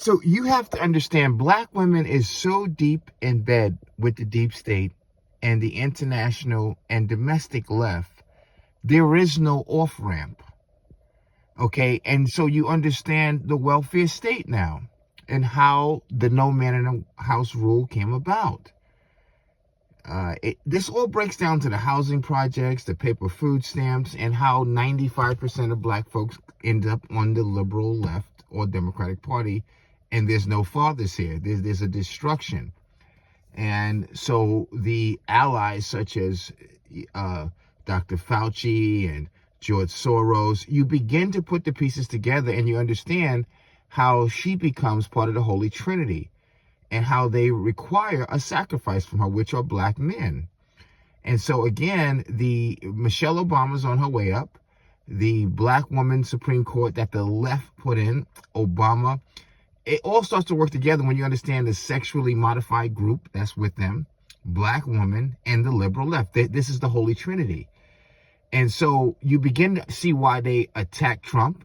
So you have to understand, black women is so deep in bed with the deep state and the international and domestic left, there is no off ramp. Okay. And so you understand the welfare state now and how the no man in a house rule came about. This all breaks down to the housing projects, the paper food stamps, and how 95% of black folks end up on the liberal left or Democratic Party, and there's no fathers here. There's a destruction. And so the allies such as Dr. Fauci and George Soros, you begin to put the pieces together and you understand how she becomes part of the Holy Trinity and how they require a sacrifice from her, which are black men. And so again, the Michelle Obama's on her way up. The black woman Supreme Court that the left put in, Obama, it all starts to work together when you understand the sexually modified group that's with them, black woman, and the liberal left. This is the Holy Trinity. And so you begin to see why they attack Trump,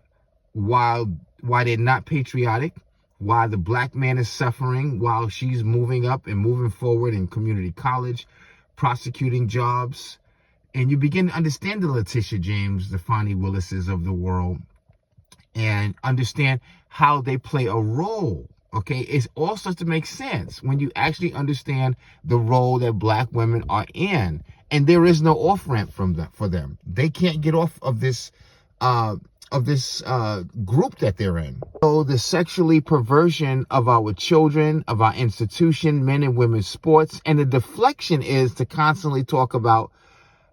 why they're not patriotic, why the black man is suffering while she's moving up and moving forward in community college, prosecuting jobs. And you begin to understand the Letitia James, the Fonnie Willises of the world, and understand how they play a role. Okay, it all starts to make sense when you actually understand the role that black women are in, and there is no off ramp for them. They can't get off of this group that they're in. So the sexually perversion of our children, of our institution, men and women's sports, and the deflection is to constantly talk about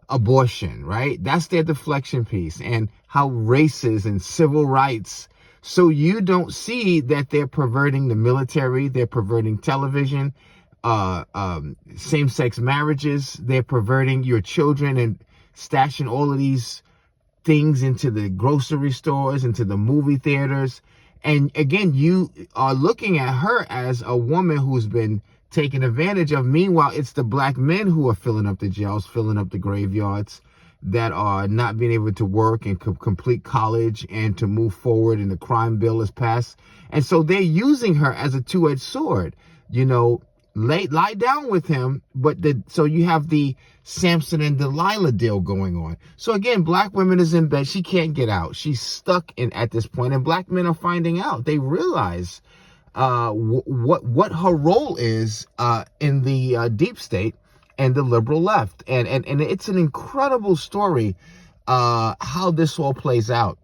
abortion, right? That's their deflection piece, and how races and civil rights. So you don't see that they're perverting the military, they're perverting television, same-sex marriages, they're perverting your children and stashing all of these things into the grocery stores, into the movie theaters. And again, you are looking at her as a woman who's been taken advantage of. Meanwhile, it's the black men who are filling up the jails, filling up the graveyards, that are not being able to work and complete college and to move forward, and the crime bill is passed. And so they're using her as a two-edged sword, you know, lie down with him. So you have the Samson and Delilah deal going on. So again, black women is in bed. She can't get out. She's stuck in at this point, and black men are finding out. They realize what her role is in the deep state and the liberal left. And it's an incredible story how this all plays out.